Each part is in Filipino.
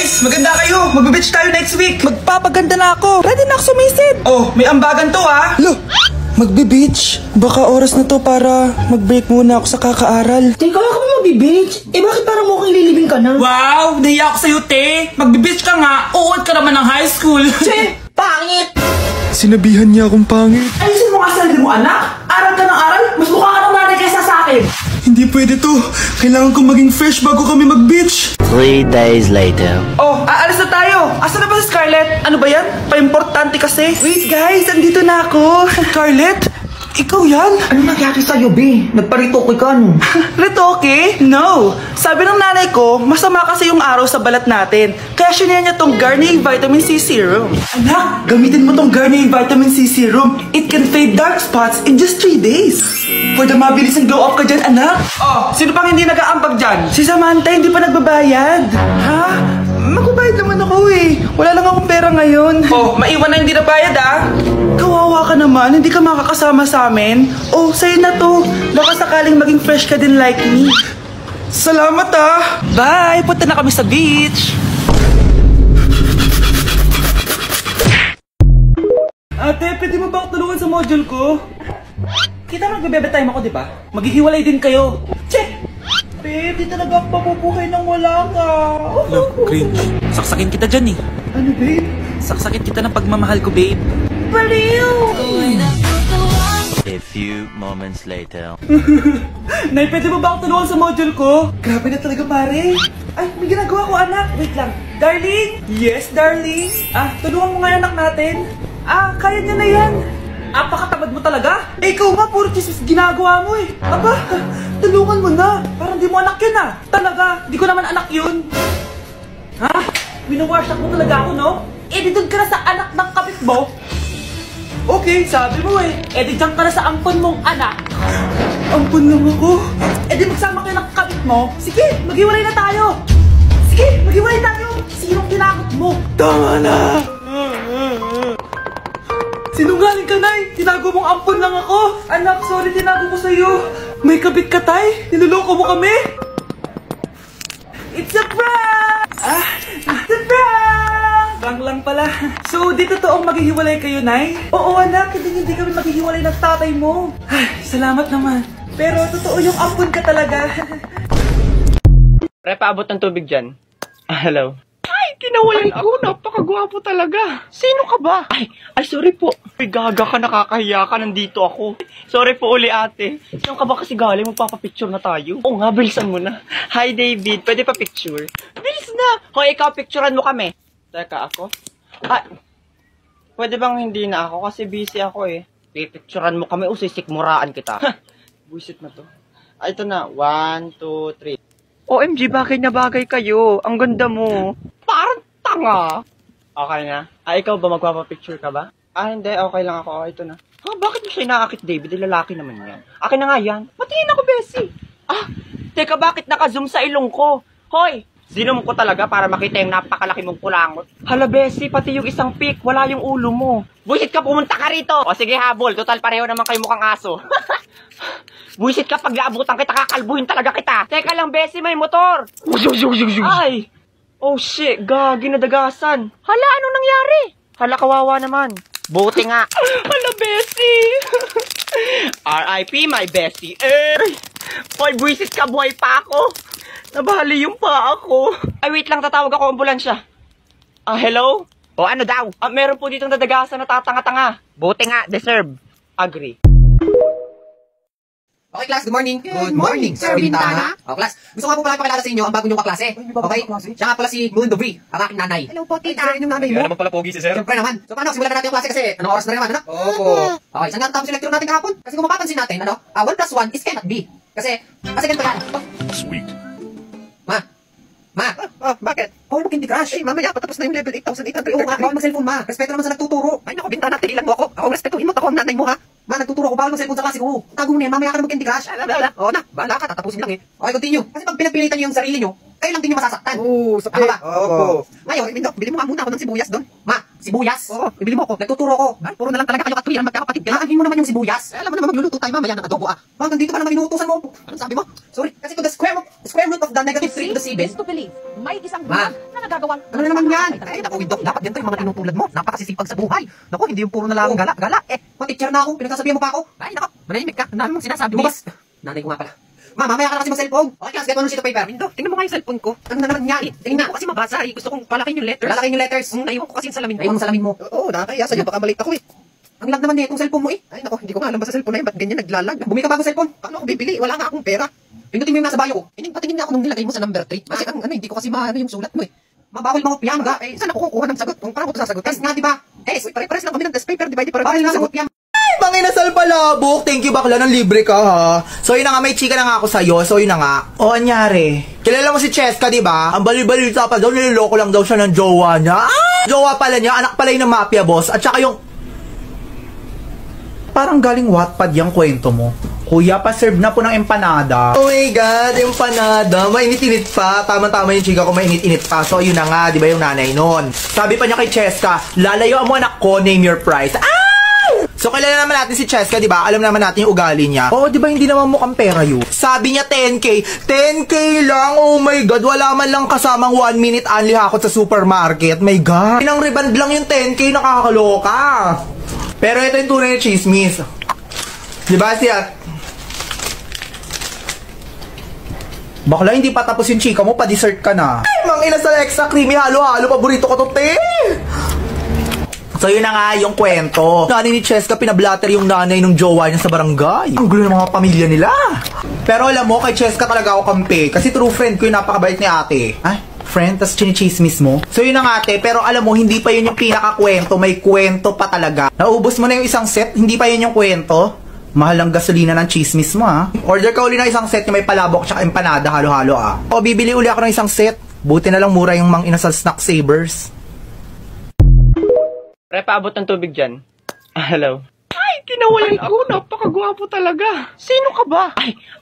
Guys, maganda kayo. Magbe-beach tayo next week. Magpapaganda na ako. Ready na ako sumisid. Oh, may ambagan to ah. Lo, magbe-beach. Baka oras na to para mag-break muna ako sa kakaaral. Teka, ka ba magbe-beach? Eh bakit parang mukhang lilibing ka na? Wow, nahiya ako sa'yo, te. Magbe-beach ka nga. Uod ka naman ng high school. Che, pangit! Sinabihan niya akong pangit. Ayusin mo nga sarili mo, anak. Aral ka ng aral. Mas mukha ka ng nanay kaysa sa akin. Hindi pwede to. Kailangan kong maging fresh bago kami mag-beach. 3 days later. Oh, aalis na tayo. Asa na ba si Scarlett? Ano ba yan? Pa-importante kasi. Wait guys, andito na ako. Scarlett, ikaw yan? Ano nangyari sa'yo, be? Nagparitoke ka, no? Retoke? No. Sabi ng nanay ko, masama kasi yung araw sa balat natin. Kaya sinaya niya tong Garnier Vitamin C Serum. Anak, gamitin mo tong Garnier Vitamin C Serum. It can fade dark spots in just 3 days. For the mabilis ang glow up ka dyan, anak. Oh, sino pang hindi nag-aambag dyan? Si Samantha hindi pa nagbabayad. Ha? Magbabayad naman ako eh. Wala lang akong pera ngayon. Oh, maiwan na hindi nabayad ah. Kawawa ka naman, hindi ka makakasama sa amin. Oh, sa'yo na to. Baka sakaling maging fresh ka din like me. Salamat ah. Bye! Punta na kami sa beach. Ate, pwede mo ba ako tulungan sa module ko? Kita magbebebe time ako, di ba? Maghihiwalay din kayo. Check! Babe, di talaga ako papupuhay nang wala ka. Look, cringe. Saksakin kita dyan eh. Ano, babe? Saksakin kita ng pagmamahal ko, babe. Baliw! A few moments later. Nay, pwede mo ba ako tulungan sa module ko? Grabe na talaga, pare. Ay, may ginagawa ko, anak. Wait lang. Darling? Yes, darling? Tulungan mo nga yung anak natin. Kaya niya na yan. Apakatamad mo talaga? Ikaw nga, puro chismis ginagawa mo eh. Aba, tulungan mo na. Parang di mo anak yun ah. Talaga, di ko naman anak yun. Ha? Winawarsyak mo talaga ako, no? Eh, di doon ka na sa anak ng kapit mo. Okay, sabi mo eh. Eh, di dyan ka na sa ampon mong anak. Ampun lang ako. Eh, di magsama kayo ng kapit mo. Sige, maghiwalay na tayo. Sige, maghiwalay tayo. Sinong tinakot mo? Tama na. Sinungaling ka, Nay! Tinago mong ampon lang ako! Anak, sorry, tinago ko sa'yo! May kabit ka, Tay! Niloloko mo kami! It's a prank! It's a prank! Prank lang pala. So, di totoong maghihiwalay kayo, Nay? Oo, anak, hindi kami maghihiwalay ng tatay mo. Ay, salamat naman. Pero totoo yung ampon ka talaga. Pre, paabot ng tubig dyan. Hello. Ay, kinawalan ako. Napakagwapo talaga. Sino ka ba? Ay, sorry po. Ay, gaga ka, nakakahiya ka. Nandito ako. Sorry po uli, ate. Saan ka ba kasi galing? Magpapapicture na tayo. Oo nga, bilisan mo na. Hi, David. Pwede pa picture? Bilis na. Hoy, ikaw, picturean mo kami. Teka, ako? Pwede bang hindi na ako? Kasi busy ako eh. Pipicturean mo kami o sisikmuraan kita. Buisit na to. Ito na. 1, 2, 3. OMG, bagay na bagay kayo. Ang ganda mo. Parang tanga. Okay na? Ikaw ba magpapapicture ka ba? Hindi. Okay lang ako. Ito na. Bakit mo siya inaakit, David? Lalaki naman yan. Akin na nga yan. Matingin ako, Bessie. Teka, bakit naka-zoom sa ilong ko? Hoy! Zoom ko talaga para makita yung napakalaki mong kulangot. Hala, Bessie, pati yung isang pic, wala yung ulo mo. Buisit ka, pumunta ka rito. O sige, habol. Total, pareho naman kayo mukhang aso. Buisit ka, pag naabutan kita, kakalbuhin talaga kita. Teka lang, Bessie, may motor. Ay! Oh shit, gagi nadagasan. Hala, anong nangyari? Hala, kawawa naman. Buti nga. Hala, Bessie. R.I.P. my Bessie. Hoy, buisit ka, buhay pa ako. Nabali yung pa ako. Ay, wait lang, tatawag ako ambulansya. Hello? O ano daw? Meron po ditong nadagasan na tatanga-tanga. Buti nga, deserve. Agree. Okay, class. Good morning. Good morning, Sir Bintana. Oh, class. Gusto nga po pala ipakilala sa inyo ang bago niyong kaklase. Okay? Siya nga pala si Moon Dovry, ang aking nanay. Hello po, tita. Yung nanay mo? Kaya naman pala pogi si Sir. Siyempre naman. So, paano? Simulan na natin yung klase kasi anong oras na rin naman, ano? Opo. Okay, saan nga tapos yung lecture natin kahapon? Kasi kung mapapansin natin, 1 plus 1 is cannot be. Kasi ganito yan. Sweet. Ma! Bakit? Huwag mo Candy Crush. Mamaya, patapos na yung level 8,800. Oo nga, bawal mag-cellphone, ma. Respeto naman sa nagtuturo. Ay, naku, Bintana, tigilan mo ako. Ako, respetuhin mo. Ako ang nanay mo, ha? Ma, nagtuturo ako. Bawal mag-cellphone sa klase ko. Tago mo na yan. Mamaya ka na mag-Candy Crush. Oo na, bahala ka. Tatapusin lang eh. Okay, continue. Kasi pag pinagpilitan niyo yung sarili niyo, kayo lang din yung masasaktan. Oo, sakit. Tama ba? Opo. Ngayon, bili mo nga muna ako ng sibuyas doon. Ma, Sibuyas? Oo, ibili mo ko. Nagtuturo ko. Ay, puro na lang talaga kayo katwiran magkakapatid. Kailangan mo naman yung sibuyas. Alam mo naman magluluto tayo mamaya ng adobo Hanggang dito pa naman inuutosan mo. Anong sabi mo? Sorry, kasi to the square root of the negative 3 to the 7. To believe, may isang Ma, buwan na nagagawang... ano na naman yan? Ay, naku, Dok, dapat ganito yung mga tinutulad mo. Napakasisipag sa buhay. Naku, hindi yung puro na lang gala. Ma-teacher na ako. Pinagsasabihan mo pa ako. Ay, naku, manahimik ka. Ang dami mong sinasabi mo. Nanay ko nga pala. Ma, mamaya ka na kasi mag-cellphone. Okay, class, get mo ng sheet of paper. Indo, tingnan mo nga yung cellphone ko. Ano na naman yan? Tingnan ko kasi mabasa. Gusto kong palakin yung letters. Lalakin yung letters. Naiwan ko kasi yung salamin ko. Naiwan mo salamin mo. Oo, nakakaya sa'yo. Baka malate ako Ang lag naman itong cellphone mo Ay, naku, hindi ko nga alam ba sa cellphone na yun. Ba't ganyan naglalag? Bumili ka bago cellphone. Paano ako bibili? Wala nga akong pera. Pindutin mo yung nasa bio ko. Patingin nga ako nung nilagay mo sa number 3. Kasi hindi ko kasi maano yung sulat mo Mabawal mga piyang ga. Saan ako kukuha ng sagot? Paano ko ito sasagot? Test nga, di ba? Pare-pares lang kami ng test paper. Di ba? Pare-pares lang sagot piyang. Mga inasal palabok, thank you bakla ng libre ka ha. So yun na nga, may chika na nga ako sa'yo. So yun na nga. O anyari? Kilala mo si Cheska, di ba? Ang bali-balita pa daw, niloloko lang daw siya ng jowa niya. Jowa pala niya, anak pala yun ng mafia boss. At saka yung... Parang galing Wattpad yung kwento mo. Kuya, pa-serve na po ng empanada. Oh my God, empanada. Mainit-init pa. Tama-tama yung chika ko, mainit-init pa. So yun na nga, di ba yung nanay nun? Sabi pa niya kay Cheska, lalayo mo anak ko, name your price. So, kilala naman natin si Cheska, di ba? Alam naman natin yung ugali niya. Oo, di ba hindi naman mukhang pera yun? Sabi niya 10K. 10K lang? Oh my God, wala man lang kasamang 1 minute only hakot sa supermarket. My God. Pinang rebound lang yung 10K, nakakaloka. Pero ito yung tunay na chismis. Di ba siya? Bakla, hindi pa tapos yung chika mo, pa-dessert ka na. Ay, mang ina sa extra creamy, halo-halo, paborito ko to, te. So yun na nga yung kwento. Nanay ni Cheska, pinablatter yung nanay ng jowa niya sa barangay. Ang gulo ng mga pamilya nila. Pero alam mo, kay Cheska talaga ako kampi. Kasi true friend ko yung napakabait ni ate. Ay, friend, tas chinichismis mo. So yun na nga ate, pero alam mo, hindi pa yun yung pinakakwento. May kwento pa talaga. Naubos mo na yung isang set, hindi pa yun yung kwento. Mahal ang gasolina ng chismis mo Order ka uli ng isang set yung may palabok tsaka empanada halo-halo O bibili uli ako ng isang set. Buti na lang mura yung mang inasal snack savers. Pre, paabot ng tubig dyan. Hello. Ay, kinawalan ko. Napakagwapo talaga. Sino ka ba?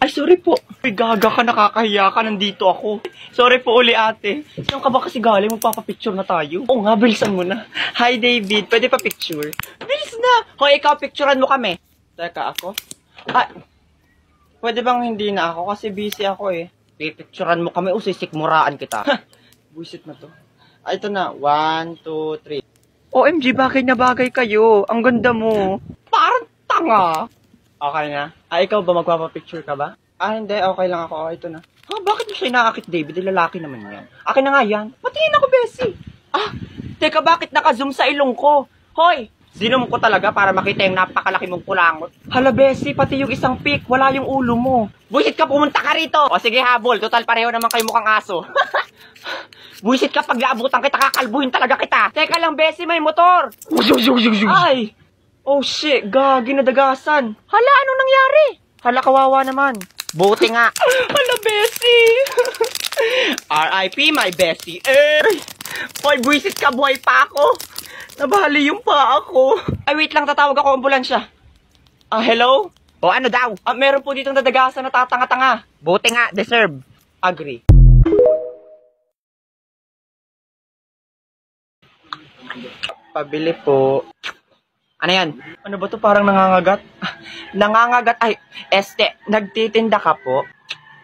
Ay, sorry po. Ay, gaga ka, nakakahiya ka. Nandito ako. Sorry po uli, ate. Saan ka ba kasi galing? Magpapapicture na tayo. Oo nga, bilisan mo na. Hi, David. Pwede pa picture? Bilis na. Hoy, ikaw, picturean mo kami. Teka, ako? Pwede bang hindi na ako? Kasi busy ako Pipicturean mo kami o sisikmuraan kita. Buisit na to. Ito na. 1, 2, 3. OMG, bagay na bagay kayo. Ang ganda mo. Parang tanga. Okay na. Ikaw ba? Magpapapicture ka ba? Hindi. Okay lang ako. Ito na. Bakit mo siya inaakit, David? Lalaki naman yan. Akin na nga yan. Matingin ako, Bessie. Teka, bakit naka-zoom sa ilong ko? Hoy! Zinom ko talaga para makita yung napakalaki mong kulangot. Hala, Bessie, pati yung isang pic, wala yung ulo mo. Buisit ka, pumunta ka rito. O sige, habol. Total, pareho naman kayo mukhang aso. Buisit ka, pag naabutan kita, kakalbuhin talaga kita. Teka lang, Bessie, may motor. Ay! Oh shit, gagi nadagasan. Hala, anong nangyari? Hala, kawawa naman. Buti nga. Hala, Bessie. R.I.P. my Bessie. Hoy, buisit ka, buhay pa ako. Nabali yung paa ko. Ay, wait lang, tatawag ako ambulansya. Hello? O ano daw? Meron po ditong dadagasan na tatanga-tanga. Buti nga, deserve. Agree. Pabili po. Ano yan? Ano ba to? Parang nangangagat? Nangangagat? Ay, nagtitinda ka po?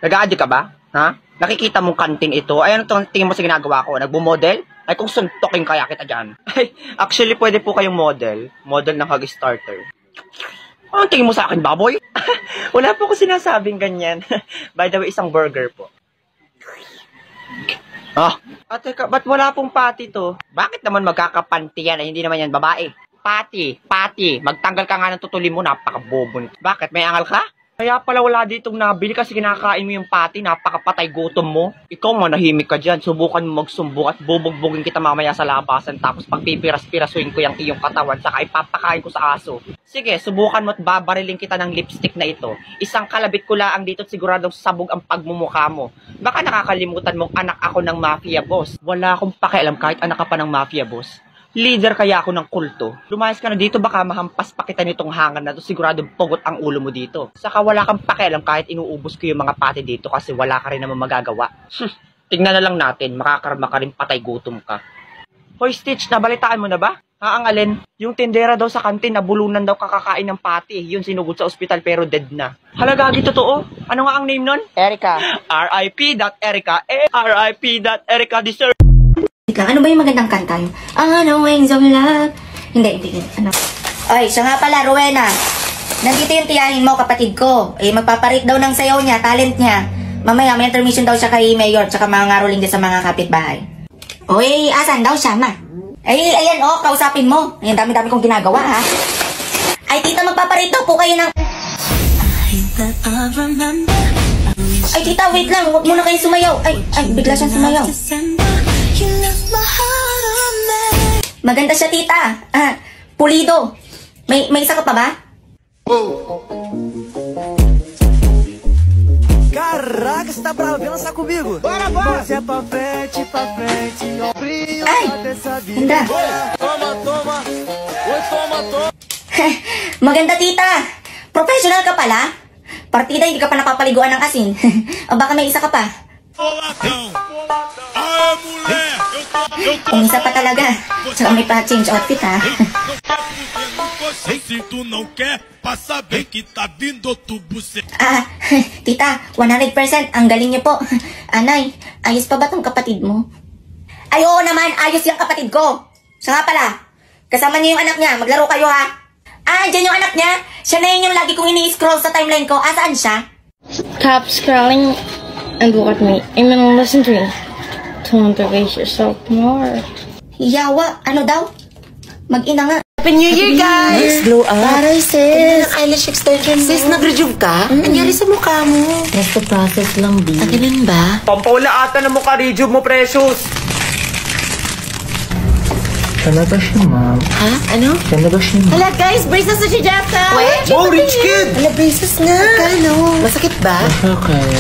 Nag-aadi ka ba? Ha? Nakikita mong kantin ito? Ay, ano itong tingin mo sa ginagawa ko? Nagbo-model? Ay, kung suntokin kaya kita dyan. Ay, actually, pwede po kayong model. Model ng hug starter. Anong tingin mo sa akin, baboy? Wala po ko sinasabing ganyan. By the way, isang burger po. Teka, ba't wala pong patty to? Bakit naman magkakapanty yan? Ay, hindi naman yan babae. Patty. Magtanggal ka nga ng tutuli mo, napakabobo nito. Bakit? May angal ka? Kaya pala wala ditong nabili kasi kinakain mo yung patty, napakapatay gutom mo. Ikaw manahimik ka dyan, subukan mo magsumbong at bubugbugin kita mamaya sa labasan tapos pagpipiras-pirasuin ko yung iyong katawan saka ipapakain ko sa aso. Sige, subukan mo at babariling kita ng lipstick na ito. Isang kalabit ko lang dito at siguradong sabog ang pagmumukha mo. Baka nakakalimutan mong anak ako ng mafia boss. Wala akong pakialam kahit anak ka pa ng mafia boss. Leader kaya ako ng kulto. Lumayas ka na dito, baka mahampas pa kita nitong hangan na to. Siguradong pugot ang ulo mo dito. Saka wala kang pakialam kahit inuubos ko yung mga pati dito kasi wala ka rin naman magagawa. Tingnan na lang natin, makakarma ka rin patay gutom ka. Hoy Stitch, nabalitaan mo na ba? Ang alin? Yung tindera daw sa kantin, nabulunan daw kakakain ng pati. Yun sinugod sa ospital pero dead na. Halagagi, totoo. Ano nga ang name nun? Erica. R.I.P.Erica. R.I.P.Erica deserve. Ano ba yung magandang kanta yun? Ano, wings of love? Hindi. Ano? Ay, siya nga pala, Rowena. Nandito yung tiyahin mo, kapatid ko. Magpaparit daw ng sayaw niya, talent niya. Mamaya, may intermission daw siya kay Mayor, tsaka mga ngaruling din sa mga kapitbahay. Uy, asan daw siya, ma? Ayan, kausapin mo. Ayan, dami-dami kong ginagawa, ha? Ay, tita, magpaparit daw po kayo ng... Ay, tita, wait lang. Huwag muna kayo sumayaw. Ay, bigla siyang sumayaw. Maganda siya, tita. Pulido. May isa ka pa ba? Caraca, você tá bravo? Vem dançar comigo. Bora! Você é pra frente, ó. Frio, ay, ganda. Toma. Oi, toma. Maganda, tita. Professional ka pala. Partida, hindi ka pa napapaliguan ng asin. O baka may isa ka pa. Ang isa pa talaga. Tsaka may pa-change outfit, ha? Se tu não quer, passa bem que tá vindo tu buceta. Tita, 100%. Ang galing niyo po. Anay, ayos pa ba tong kapatid mo? Ay, oo naman. Ayos yung kapatid ko. Siya nga pala. Kasama niyo yung anak niya. Maglaro kayo, ha? Dyan yung anak niya. Siya na yun yung lagi kong ini-scroll sa timeline ko. Saan siya? Stop scrolling and look at me. And then listen to me. Don't erase yourself more. Yawa, ano daw? Mag-ina nga. Happy New Year, guys! Glow up. Taray, sis. Eyelash extension mo. Sis, nag-rejuve ka? Nangyari sa mukha mo. Just the process lang, B. Ganun ba? Pampaula ata na mukha, rejuve mo, Precious. Talaga siya, ma'am. Ha? Ano? Talaga siya, ma'am. Hala, guys! Braces na si Jessa! Wait! Oh, rich kid! Hala, braces na! Kano? Masakit ba? Okay.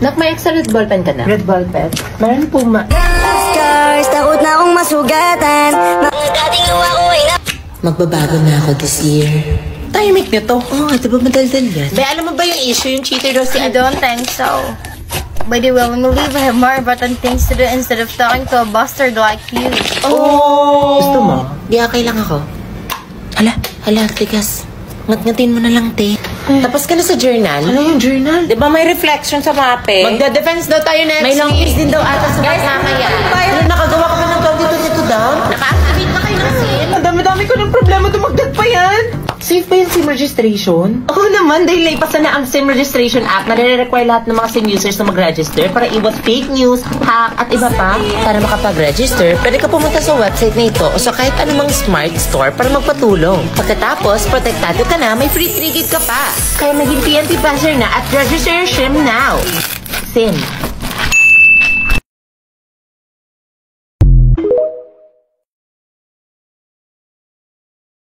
Nak, may extra red ballpen ka na? Red ballpen? Meron po, Scars, takot na akong masugatan. Magbabago na ako this year. Tahimik na to. Oo, ito ba madaldal yan? Be, alam mo ba yung issue? Yung cheater daw si... I don't think so. By the way, when we leave, I have more important things to do instead of talking to a bastard like you. Oh! Gusto mo? Di okay lang ako. Hala, tigas. Ngat-ngatin mo na lang, te. Tapos ka na sa journal? Ano yung journal? Di ba may reflection sa mape? Magda-defense daw tayo next week. May long quiz din daw ata sa mamaya. Pero nakagawa ka ba ng dito down? Naka-activate na kayo ng SIM? Ang dami-dami ko ng problema, dumagdag pa yan. Safe ba yung SIM registration? Oo naman, dahil naipasan na ang SIM registration app na nire-require lahat ng mga SIM users na mag-register para iwas fake news, hack, at iba pa. Para makapag-register, pwede ka pumunta sa website na ito o sa kahit anumang smart store para magpatulong. Pagkatapos, protektado ka na, may free 3 gig ka pa. Kaya maging PNP passer na at register your SIM now. SIM.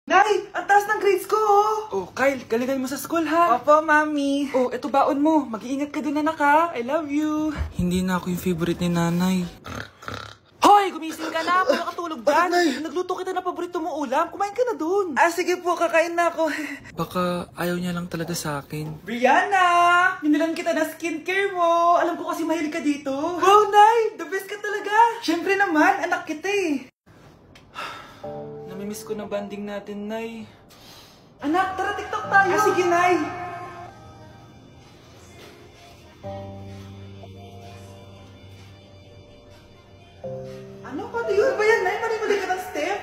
Nay, ang taas ng grades ko, oh. Kyle, galingan mo sa school, ha? Opo, mami. Oh, eto baon mo. Mag-iingat ka dun, anak, ha? I love you. Hindi na ako yung favorite ni nanay. Hoy, gumising ka na. Wala katulog dyan. Nagluto kita na paborito mo ulam. Kumain ka na dun. Sige po, kakain na ako. Baka ayaw niya lang talaga sa akin. Brianna! Binilan kita na skincare mo. Alam ko kasi mahilig ka dito. Wow, Nay! The best ka talaga. Siyempre naman, anak kita eh. Namimiss ko na banding natin, Nay. Anak, tara TikTok tayo. Sige, Nay. Ano? Paano yun ba yan, Nay? Paano ka ng step?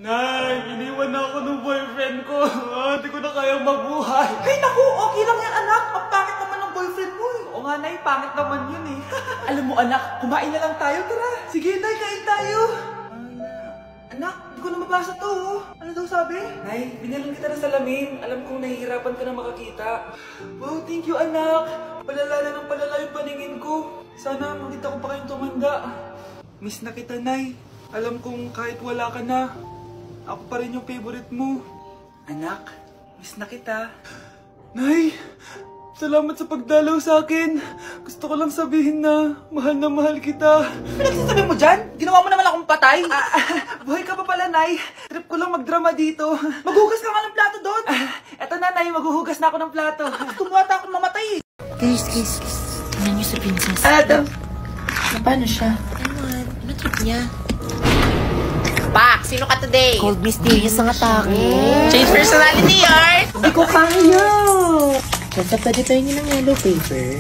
Nay, iniwan na ako ng boyfriend ko. Hindi ko na kayang mabuhay. Ay, naku, okay lang yan, anak. Ang pangit naman ng boyfriend mo eh. Oo nga, Nay, pangit naman yun eh. Alam mo, anak, kumain na lang tayo. Tara. Sige, Nay, kain tayo. Anak, hindi ko na mabasa to. Ano daw sabi? Nay, binalan kita ng salamin. Alam kong nahihirapan ka na makakita. Wow, thank you, anak. Palala na ng palala yung paningin ko. Sana makita ko pa kayong tumanda. Miss na kita, Nay. Alam kong kahit wala ka na, ako pa rin yung favorite mo. Anak, miss na kita. Nay, salamat sa pagdalaw sa akin. Gusto ko lang sabihin na mahal kita. Pinagsasabi mo dyan? Ginawa mo naman akong patay. Buhay ka pa pala, Nay. Trip ko lang magdrama dito. Maghugas ka nga ng plato doon. Eto na, Nay. Maghuhugas na ako ng plato. Tumata akong mamatay. Guys. Tingnan niyo sa princess. Ano to? Paano siya? Ano trip niya? Pak, sino ka today? Cold mysterious ang atake. Change personality, Art! Hindi ko kaya. Basta pwede pahingin ng yellow paper.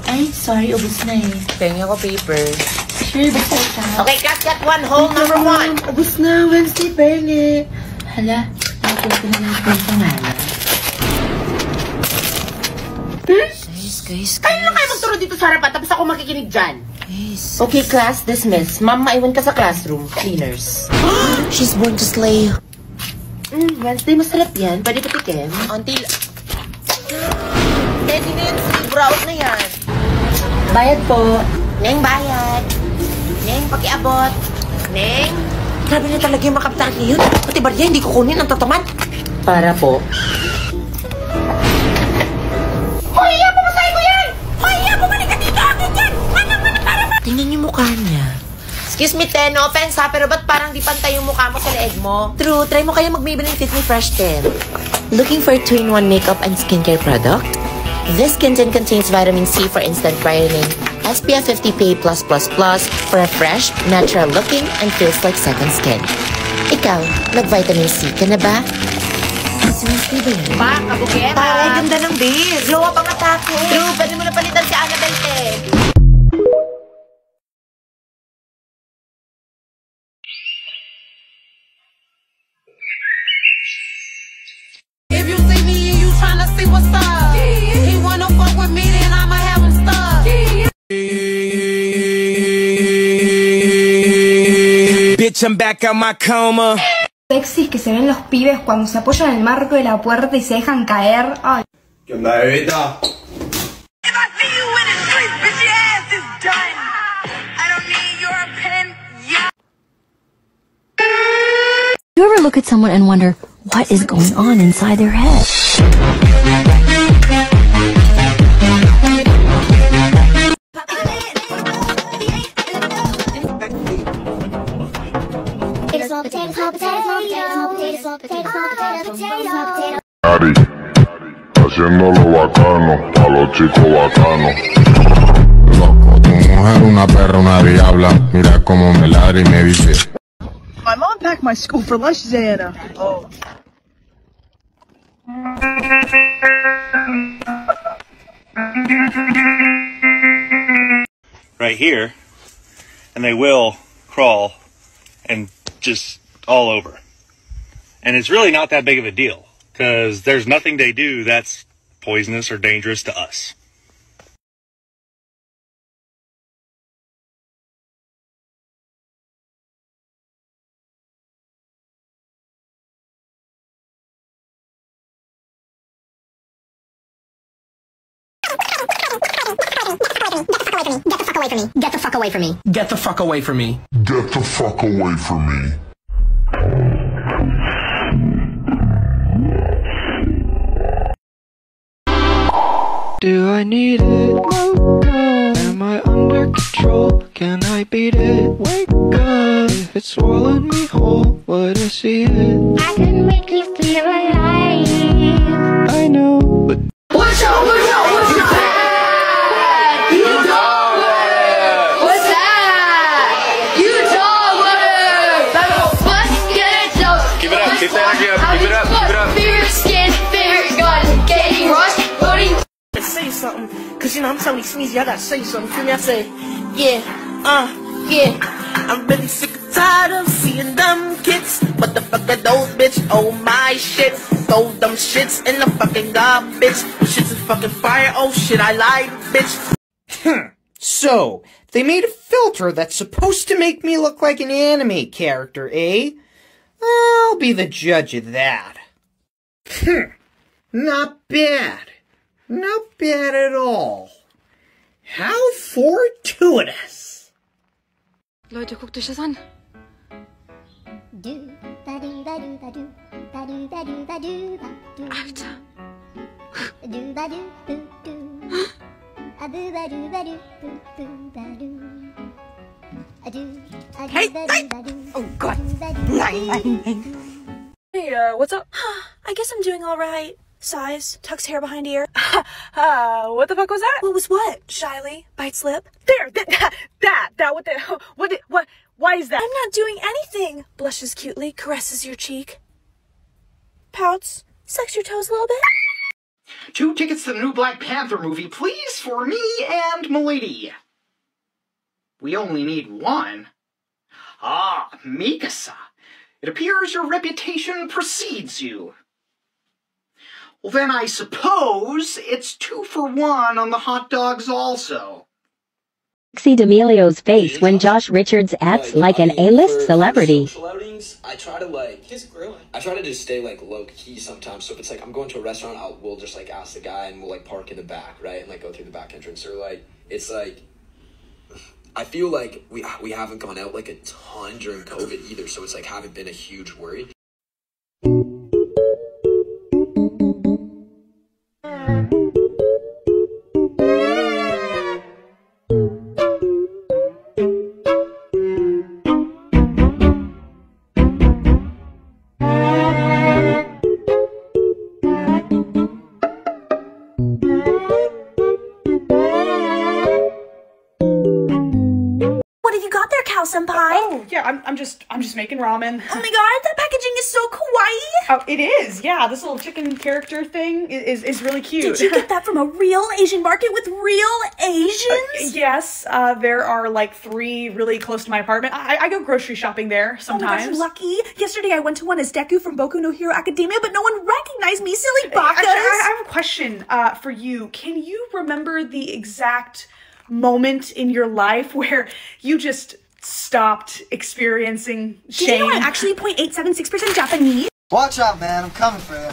Ay, sorry, ubus na eh. Pengi ako paper. Sure, basta siya. Okay, cut 1, hole number 1. Ubus na, Wednesday, pengi. Hala, nakita ko na lang yung pangalan. Guys. Kayo lang kayo magturo dito sa harapan, tapos ako makikinig dyan. Guys. Okay, class, dismiss. Ma'am, maiwan ka sa classroom. Cleaners. She's born to slay. Wednesday, masarap yan. Pwede patikim. Until... Ready na yan, libro out na yan. Bayad po. Neng, bayad. Neng, pakiabot. Neng. Grabe na talaga yung makapitan niyo yun. Pati barya, hindi kukunin ang tataman. Para po. Hoy, iya, pumasay ko yan! Hoy, iya, bumalik ka dito! Akin yan! Tingnan yung mukha niya. Excuse me, Ten, no offense ha, pero ba't parang di pantay yung mukha mo sa leeg mo? True, try mo kaya mag-Maybelline Fit Me Fresh 10. Looking for 2-in-1 makeup and skincare product? This skin tint contains vitamin C for instant brightening, SPF 50 PA+++ for a fresh, natural looking, and feels like second skin. Ikaw, nag-vitamin C ka na ba? Pa, kabuketa. Pare, ganda ng base. Glow up ang atake. True, pwede mo na palitan si Annabelle, Ted. If you see me and you tryna see what's up, he wanna fuck with me, then I'ma have him stuck. Bitch, I'm back out my coma. Sexys que se ven los pibes cuando se apoyan en el marco de la puerta y se dejan caer. Ay. ¿Qué onda, bebita? You ever look at someone and wonder what is going on inside their head? Ari, haciéndolo bacano, a los chicos bacanos. Loco, tu mujer una perra, una diabla, mira cómo me ladra y me dice. My mom packed my school for lunch today and right here, and they will crawl and just all over. And it's really not that big of a deal, because there's nothing they do that's poisonous or dangerous to us. Get the fuck away from me. Get the fuck away from me. Get the fuck away from me. Do I need it? Am I under control? Can I beat it? Wake up. If it swallowed me whole, would I see it? I can make you feel alive. I know, but What's up? What's up? What's up? You dog water. What's that? You dog water. Let's get it done. Keep it up. Keep the energy up. Keep it up. Keep it up. Favorite skin, favorite gun, getting rushed, voting. Say something, cause you know I'm Tony Sneezy, I gotta say something. Feel me? I say, yeah, yeah. I'm really sick and tired of seeing them kids. What the fuck are those bitch? Oh my shit. Throw them shits in the fucking garbage. Shit's a fucking fire. Oh shit, I lied, bitch. So, they made a filter that's supposed to make me look like an anime character, eh? I'll be the judge of that. Not bad. Not bad at all. How fortuitous. Leute, guckt euch das an. Alter. Hey, oh God. Nein. Hey, what's up? I guess I'm doing all right. size, tucks hair behind ear. What the fuck was that? What was what? Shyly, bites lip. There, what, why is that? I'm not doing anything. Blushes cutely, caresses your cheek. Pouts, sucks your toes a little bit. 2 tickets to the new Black Panther movie, please, for me and Milady. We only need 1. Ah, Mikasa. It appears your reputation precedes you. Well, then I suppose it's 2 for 1 on the hot dogs also. See D'Amelio's face when Josh Richards acts like an A-list celebrity. Social outings, I try to just stay like low key sometimes. So if it's like I'm going to a restaurant, we'll just like ask the guy and we'll like park in the back, right, and like go through the back entrance. Or like it's like I feel like we haven't gone out like a ton during COVID either, so it's like haven't been a huge worry. Senpai. Oh, yeah, I'm just making ramen. Oh my god, that packaging is so kawaii. Oh, it is. Yeah, this little chicken character thing is really cute. Did you get that from a real Asian market with real Asians? Yes, there are like 3 really close to my apartment. I go grocery shopping there sometimes. Oh my gosh, you're lucky. Yesterday I went to one as Deku from Boku no Hero Academia, but no one recognized me, silly bakas. Actually, I have a question for you. Can you remember the exact moment in your life where you just stopped experiencing shame? Did you know I'm actually 0.876% Japanese? Watch out, man. I'm coming for you.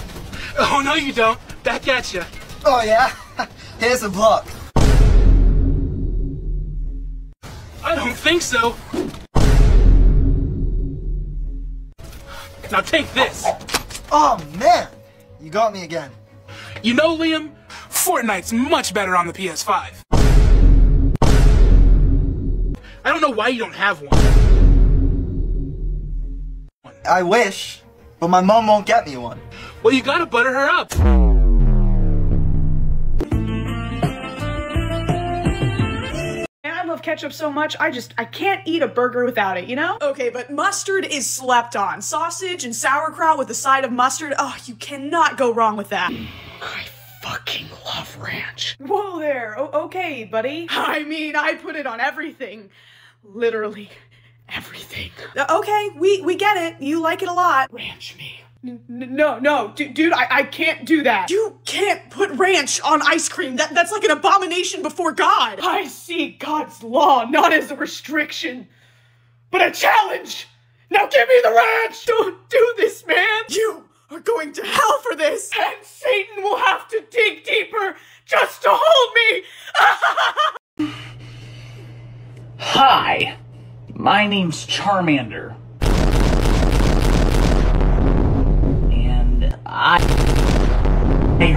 Oh, no you don't. Back at you. Oh, yeah? Here's a block. I don't think so. Now take this. Oh, man. You got me again. You know, Liam, Fortnite's much better on the PS5. I don't know why you don't have one. I wish, but my mom won't get me one. Well, you gotta butter her up. I love ketchup so much, I can't eat a burger without it, you know? Okay, but mustard is slept on. Sausage and sauerkraut with a side of mustard, oh, you cannot go wrong with that. I fucking love ranch. Whoa there, okay, buddy. I mean, I put it on everything. Literally everything. Okay, we get it. You like it a lot. Ranch me. No, dude, I can't do that. You can't put ranch on ice cream. That's like an abomination before God. I see God's law not as a restriction, but a challenge. Now give me the ranch. Don't do this, man. You are going to hell for this, and Satan will have to dig deeper just to hold me. Hi, my name's Charmander. And I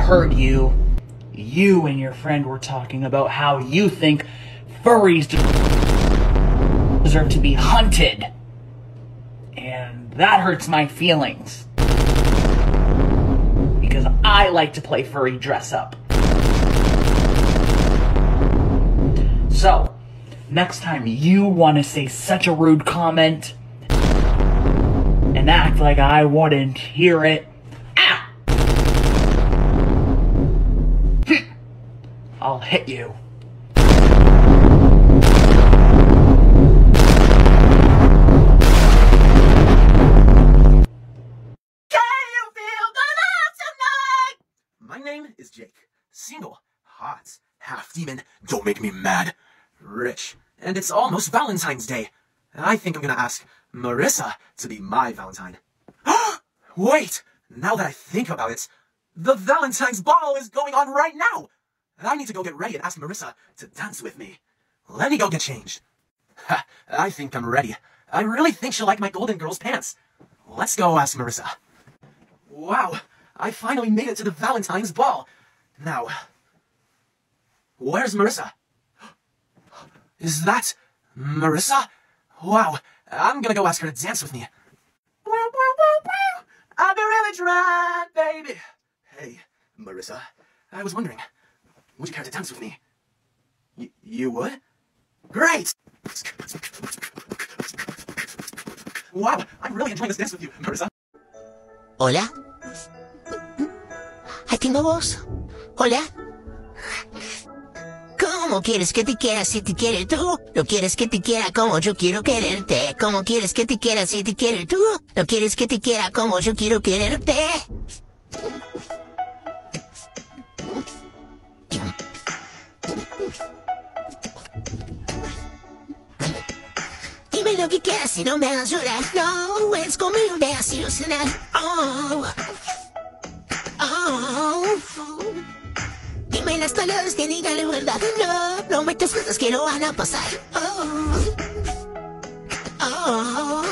heard you and your friend were talking about how you think furries deserve to be hunted. And that hurts my feelings. Because I like to play furry dress up. So, next time you want to say such a rude comment and act like I wouldn't hear it, I'll hit you. My name is Jake. Single, hot, half demon, don't make me mad, rich. And it's almost Valentine's Day. I think I'm gonna ask Marissa to be my Valentine. Wait! Now that I think about it, the Valentine's ball is going on right now! I need to go get ready and ask Marissa to dance with me. Let me go get changed. I think I'm ready. I really think she'll like my Golden Girls pants. Let's go ask Marissa. Wow, I finally made it to the Valentine's ball. Now, where's Marissa? Is that Marissa? Wow, I'm gonna go ask her to dance with me. I'll be really trying, baby. Hey, Marissa, I was wondering, would you care to dance with me? You would? Great! Wow, I'm really enjoying this dance with you, Marissa. Hola. Ay, tengo voz. Hola. ¿Cómo quieres que te quiera si te quiere tú? ¿No quieres que te quiera como yo quiero quererte? ¿Cómo quieres que te quiera si te quiere tú? ¿No quieres que te quiera como yo quiero quererte? Dime lo que quieras y no me hagas llorar. No, es conmigo me hagas ilusionar. Oh, oh. Dime las palabras que digan la verdad. No, no metas cosas que no van a pasar. Oh, oh.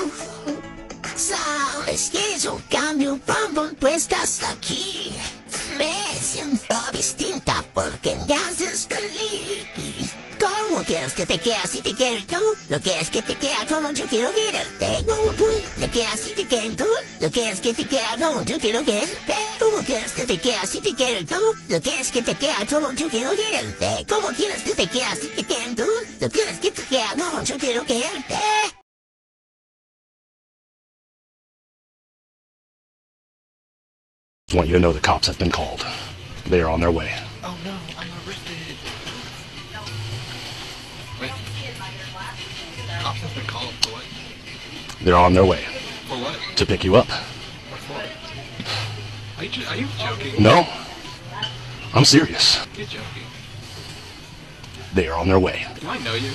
Sabes que es un cambio cuando tú estás aquí. Me siento distinta porque me haces feliz. ¿Cómo quieres que te quieras si te quiero tú? ¿Lo quieres que te quiera como yo quiero quererte? ¿Cómo tú te quieras si te quiero tú? ¿Lo quieres que te quiera como yo quiero quererte? ¿Cómo quieres que te quieras si te quiero tú? ¿Lo quieres que te quiera como yo quiero quererte? ¿Cómo quieres que te quieras si te quiero tú? ¿Lo quieres que te quiera como yo quiero quererte? I want you to know the cops have been called. They are on their way. Oh no, I'm arrested. Wait. Cops have been called for what? They're on their way. For what? To pick you up. What for? Are you joking? No. I'm serious. You're joking. They are on their way. Do I know you?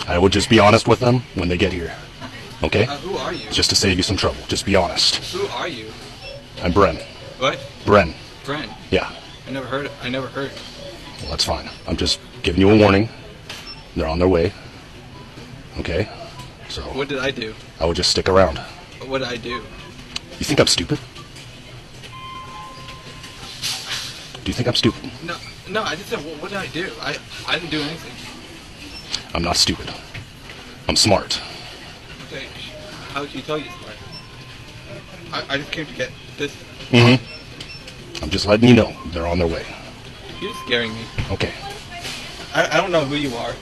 I will just be honest with them when they get here. Okay? Who are you? Just to save you some trouble. Just be honest. Who are you? I'm Bren. What? Bren. Bren? Yeah. I never heard. Well, that's fine. I'm just giving you a warning. They're on their way. Okay? So... What did I do? I would just stick around. What did I do? You think I'm stupid? Do you think I'm stupid? No, I just said, what did I do? I didn't do anything. I'm not stupid. I'm smart. Okay, how did you tell you smart? I just came to get this. Mm-hmm. I'm just letting you know they're on their way. You're scaring me. Okay. I don't know who you are.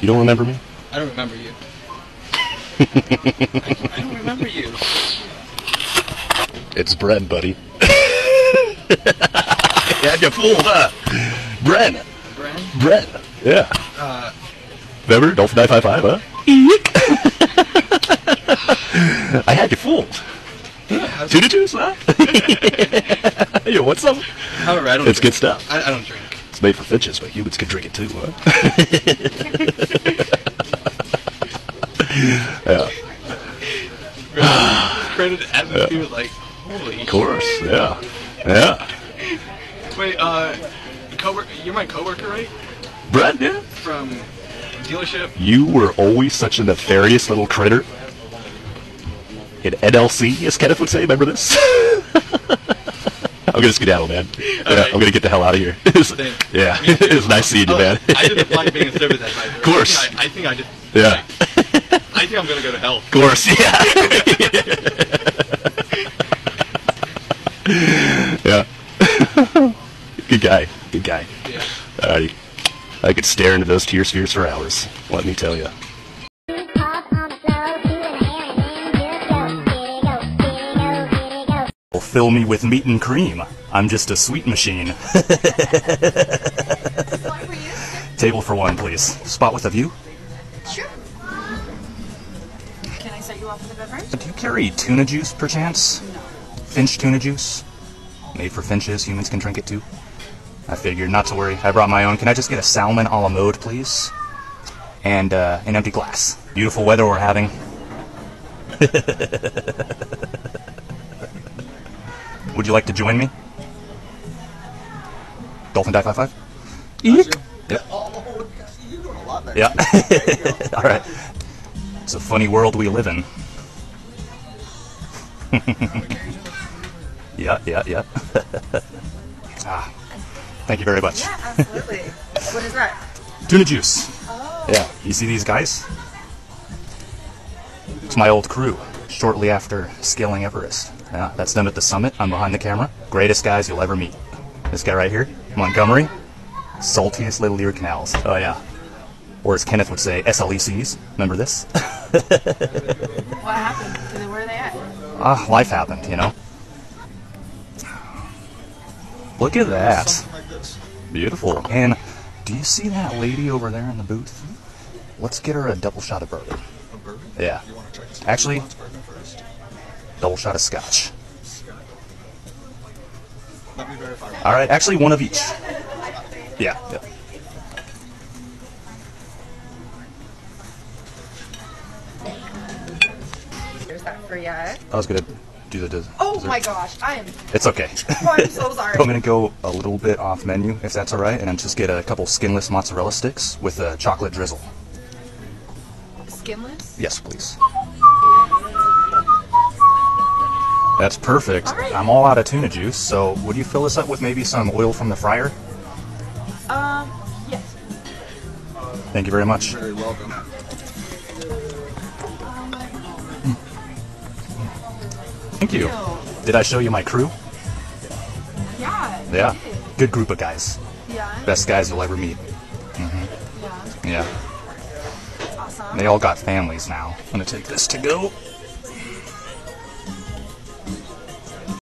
You don't remember me? I don't remember you. I don't remember you. It's Bren, buddy. You had you fooled, huh? Bren. Bren? Bren. Yeah. Remember? Dolphin 955, huh? I had you fooled. Yeah, Two to twos, huh? You want some? Alright, I don't It's drink. good stuff. I don't drink. It's made for finches, but humans can drink it too, huh? Yeah. Created atmosphere like, holy Of course, yeah. Yeah. Wait, you're my coworker, right? Brad, yeah. From dealership? You were always such a nefarious little critter. In NLC, as Kenneth would say, remember this? I'm gonna skedaddle, man. Yeah, I'm gonna get the hell out of here. Yeah, it was nice seeing you, man. I just applied being a service advisor. Of course. I think I just... Yeah. I think I'm gonna go to hell. Of course, yeah. Yeah. Good guy. Good guy. Yeah. Alrighty. I could stare into those tear spheres for hours. Let me tell you. Fill me with meat and cream. I'm just a sweet machine. Table for one, please. Spot with a view? Sure. Can I set you up with a beverage? Do you carry tuna juice, perchance? No. Finch tuna juice? Made for finches, humans can drink it too. I figured, not to worry. I brought my own. Can I just get a salmon a la mode, please? And an empty glass. Beautiful weather we're having. Would you like to join me? Dolphin Die 55? Eek. Yeah. You're doing a lot better. Yeah. All right. It's a funny world we live in. Yeah. Ah, thank you very much. Yeah, absolutely. What is that? Tuna juice. Oh. Yeah. You see these guys? That's my old crew, shortly after scaling Everest. Yeah, that's them at the summit. I'm behind the camera. Greatest guys you'll ever meet. This guy right here, Montgomery. Saltiest little ear canals. Oh yeah. Or as Kenneth would say, SLECs. Remember this? What happened? Where are they at? Life happened, you know. Look at that. Beautiful. And do you see that lady over there in the booth? Let's get her a double shot of bourbon. A bourbon? Yeah. You want to try some Actually, bourbon first? double shot of scotch. Let me verify. All right, actually one of each. Yeah. Yeah. There's that for you. I was gonna do the dessert. Oh my gosh, I am. It's okay. Oh, I'm so sorry. I'm gonna go a little bit off menu, if that's all right, and then just get a couple skinless mozzarella sticks with a chocolate drizzle. Skinless? Yes, please. That's perfect. I'm all out of tuna juice, so would you fill this up with maybe some oil from the fryer? Yes. Thank you very much. Very welcome. Thank you. Did I show you my crew? Yeah. Yeah. Good group of guys. Yeah. Best guys you'll ever meet. Yeah. Yeah. They all got families now. I'm gonna take this to go.